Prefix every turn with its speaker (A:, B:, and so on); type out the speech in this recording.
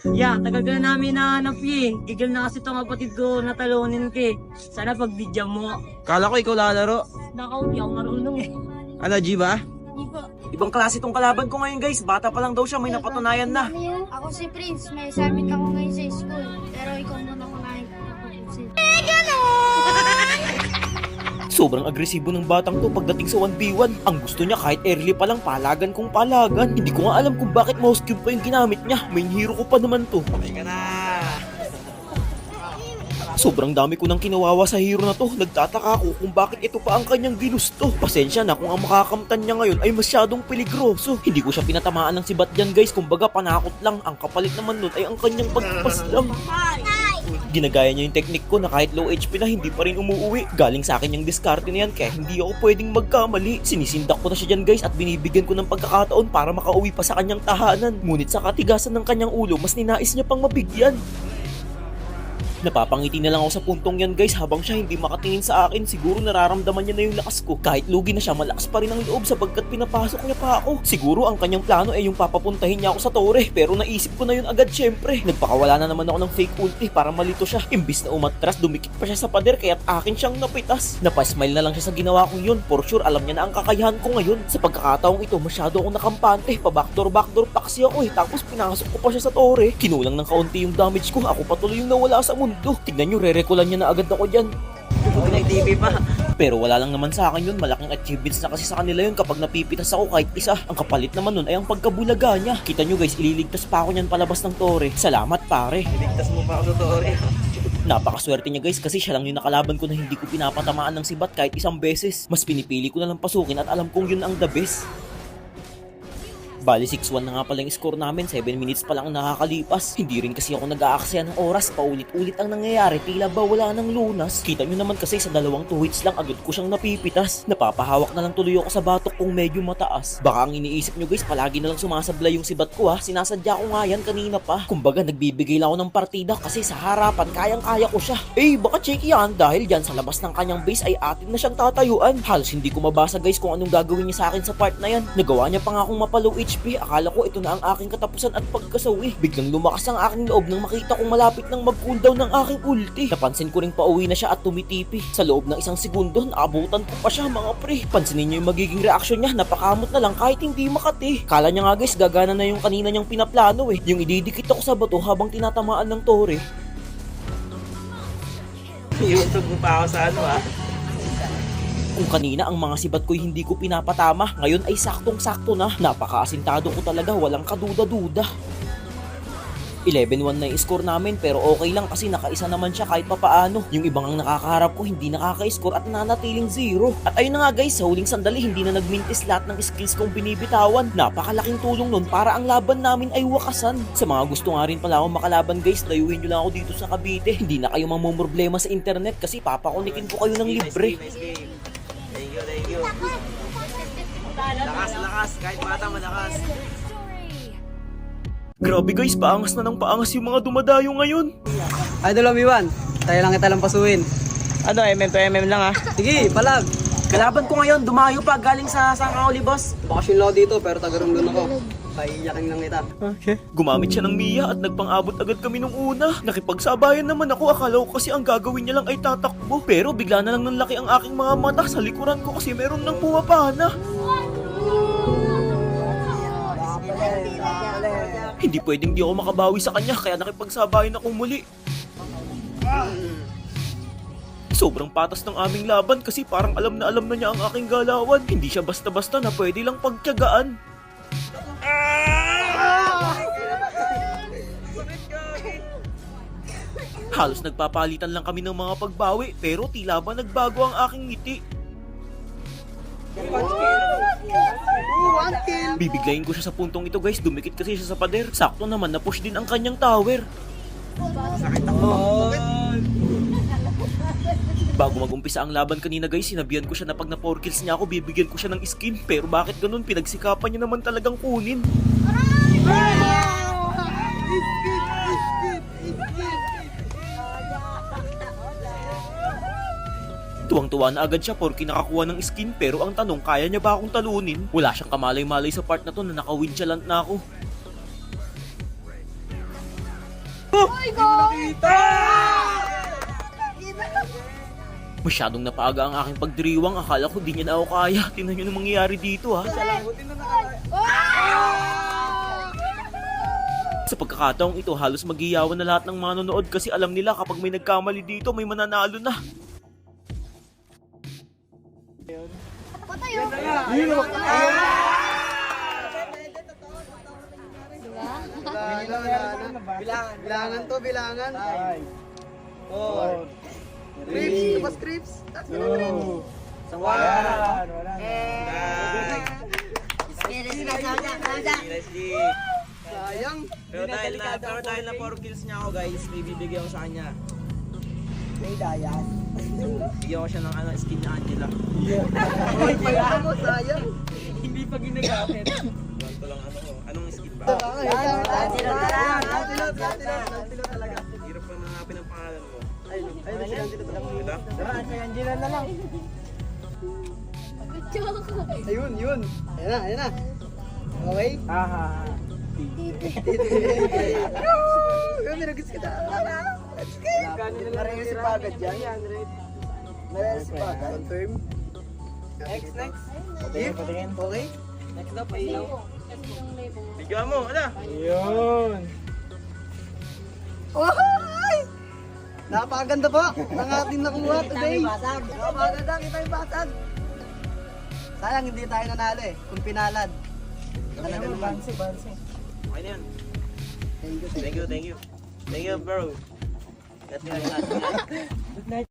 A: Yeah, tagal ka na namin nahanap eh. Igil na kasi itong kapatid ko na talunin ka eh. Sana pagbidyan mo.
B: Kala ko ikaw lalaro.
A: Nakaw, di ako marunong eh.
B: Ano, G ba?
A: Di ba?
B: Ibang klase tong kalaban ko ngayon guys. Bata pa lang daw siya, may napatunayan na.
C: Ako si Prince, may summit ako ngayon sa school. Pero ikaw muna kunahin ko.
D: Sobrang agresibo ng batang to pagdating sa 1v1. Ang gusto niya kahit early pa lang palagan kung palagan. Hindi ko nga alam kung bakit mouse cube pa yung ginamit niya. Main hero ko pa naman to.
B: Patay ka na.
D: Sobrang dami ko nang kinawawa sa hero na to. Nagtataka ako kung bakit ito pa ang kanyang ginusto. Pasensya na kung ang makakamtan niya ngayon ay masyadong peligroso. Hindi ko siya pinatamaan ng sibat dyan guys. Kumbaga panakot lang. Ang kapalit naman nun ay ang kanyang pagpas lang. Ginagaya niya yung technique ko na kahit low HP na hindi pa rin umuuwi. Galing sa akin yung diskarte na yan kaya hindi ako pwedeng magkamali. Sinisindak ko na siya dyan guys at binibigyan ko ng pagkakataon para makauwi pa sa kanyang tahanan. Ngunit sa katigasan ng kanyang ulo mas ninais niya pang mabigyan. Napapangiti na lang ako sa puntong yan guys habang siya hindi makatingin sa akin. Siguro nararamdaman niya na yung lakas ko. Kahit lugi na siya, malakas pa rin ang loob sapagkat pinapasok niya pa ako. Siguro ang kanyang plano ay yung papapuntahin niya ako sa tore. Pero naisip ko na yun agad syempre. Nagpakawala na naman ako ng fake ulti para malito siya. Imbis na umatras, dumikit pa siya sa pader kaya't akin siyang napitas. Napasmile na lang siya sa ginawa kong yun. For sure alam niya na ang kakayahan ko ngayon. Sa pagkakataong ito masyado akong nakampante. Pa-backdoor paksi ako eh. Tapos pinasok ko pa siya sa tore. Kinulang ng kaunti yung damage ko. Ako patuloy yung nawala sa mundo. Tignan nyo, re-recolan niya na agad ako dyan.
B: TV pa.
D: Pero wala lang naman sa akin yun. Malaking achievements na kasi sa kanila yun kapag napipitas ako kahit isa. Ang kapalit naman nun ay ang pagkabulaga niya. Kita nyo guys, ililigtas pa ako niyan palabas ng tore. Salamat pare.
B: Iligtas mo pa ako sa tore.
D: Napakaswerte niya guys kasi siya lang yung nakalaban ko na hindi ko pinapatamaan ng sibat kahit isang beses. Mas pinipili ko na lang pasukin at alam kong yun ang the best. Bali 6-1 na nga pala yung score namin, 7 minutes pa lang ang nakakalipas. Hindi rin kasi ako nag-aaksaya ng oras, paulit-ulit ang nangyayari, tila ba wala ng lunas. Kita nyo naman kasi sa dalawang 2 hits lang agad ko siyang napipitas. Napapahawak na lang tuloy ako sa batok kung medyo mataas. Baka ang iniisip nyo guys, palagi na lang sumasablay yung sibat ko ha, sinasadya ko nga yan kanina pa. Kumbaga nagbibigay lang ako ng partida kasi sa harapan kayang-kaya ko siya. Baka check yan dahil dyan sa labas ng kanyang base ay atin na siyang tatayuan. Halos hindi ko mabasa guys kung anong gagawin niya sa akin sa part na yan. Nagawa niya pa nga akong mapalow HP, akala ko ito na ang aking katapusan at pagkasawi. Biglang lumakas ang aking loob nang makita kong malapit nang mag-cooldown ng aking ulti. Napansin ko ring pauwi na siya at tumitipi. Sa loob ng isang segundo, naabutan ko pa siya mga pre. Pansinin niyo yung magiging reaksyon niya, napakamot na lang kahit hindi makati. Kala niya nga guys, gagana na yung kanina niyang pinaplano eh. Yung ididikit ako sa bato habang tinatamaan ng tore.
B: YouTube mo pa ako sa ano ah.
D: Kung kanina ang mga sibat ko'y hindi ko pinapatama, ngayon ay saktong-sakto na. Napaka-asintado ko talaga, walang kaduda-duda. 11-1 na yung score namin pero okay lang kasi nakaisa naman siya kahit papaano. Yung ibang ang nakakaharap ko hindi nakaka-score at nanatiling 0. At ayun na nga guys, sa huling sandali hindi na nagmintis lahat ng skills kong binibitawan. Napakalaking tulong nun para ang laban namin ay wakasan. Sa mga gusto nga rin pala akong makalaban guys, layuin nyo lang ako dito sa Cavite. Hindi na kayo mamumroblema sa internet kasi papakunikin ko kayo ng libre.
B: Nice game. Thank you. Lakas, kahit bata malakas.
D: Grabe guys, paangas na ng paangas yung mga dumadayo ngayon.
E: Idol Obi-Wan, tayo lang kita lang pasuin.
B: Ano, MM to MM lang ah.
E: Sige, palag.
B: Kalaban ko ngayon, dumayo pa galing sa Sangauli boss.
E: Bakasyon lang ako dito pero taga-Romblon ako. Paiyakin lang kita.
B: Okay.
D: Gumamit siya ng Mia at nagpang-abot agad kami nung una. Nakipagsabayan naman ako, akala ko kasi ang gagawin niya lang ay tatakbo. Pero bigla na lang nanlaki ang aking mga mata sa likuran ko kasi meron nang pumapana. Hindi pwedeng di ako makabawi sa kanya kaya nakipagsabayan ako muli. Sobrang patas ng aming laban kasi parang alam na niya ang aking galawan. Hindi siya basta-basta na pwede lang pagtiyagaan. Halos nagpapalitan lang kami ng mga pagbawi pero tila ba nagbago ang aking ngiti. Bibiglayin ko siya sa puntong ito guys, dumikit kasi siya sa pader. Sakto naman na push din ang kanyang tower. Bago mag-umpisa ang laban kanina guys, sinabihan ko siya na pag na 4 kills niya ako, bibigyan ko siya ng skin. Pero bakit ganun? Pinagsikapan niya naman talagang kunin. Tuwang-tuwa na agad siya porke nakakuha ng skin pero ang tanong, kaya niya ba akong talunin? Wala siyang kamalay-malay sa part na to na naka-winchalant na ako. Masyadong napaaga ang aking pagdiriwang. Akala ko di niya na ako kaya. Tingnan nyo nang mangyayari dito ha. Sa pagkakataong ito, halos magiyawan na lahat ng manonood kasi alam nila kapag may nagkamali dito, may mananalo na.
C: Patay oh.
E: Bilangan to, bilangan. 4. Crips, tapos crips. Sayang.
B: Pero dahil na 4 kills niya ako guys, may bibigyan ko sa kanya.
E: May dayan.
B: Bigyan ko siya ng skin niya Angela.
E: Uy, pala mo, sayang.
A: Hindi pa ginagamit.
B: Ito lang anong skin ba?
E: Lantilot talaga.
B: Hirap pa manapin ang pangalan mo.
E: Ay, lantilot talaga.
B: Ito?
E: Ayun, yun. Ayan na. Okay? Miragis kita. Marami si Pagad yan. Marami si Pagad. Confirm. Next. Okay?
B: Next na, pailaw. Bigyan mo, ano?
E: Oy! Napakaganda po ng ating nakuha today. Napakaganda, kita yung basag. Sayang hindi tayo nanalo eh, kung pinalad. Talaga naman.
B: Okay na yan.
E: Thank you.
B: Thank you, bro. Let's go.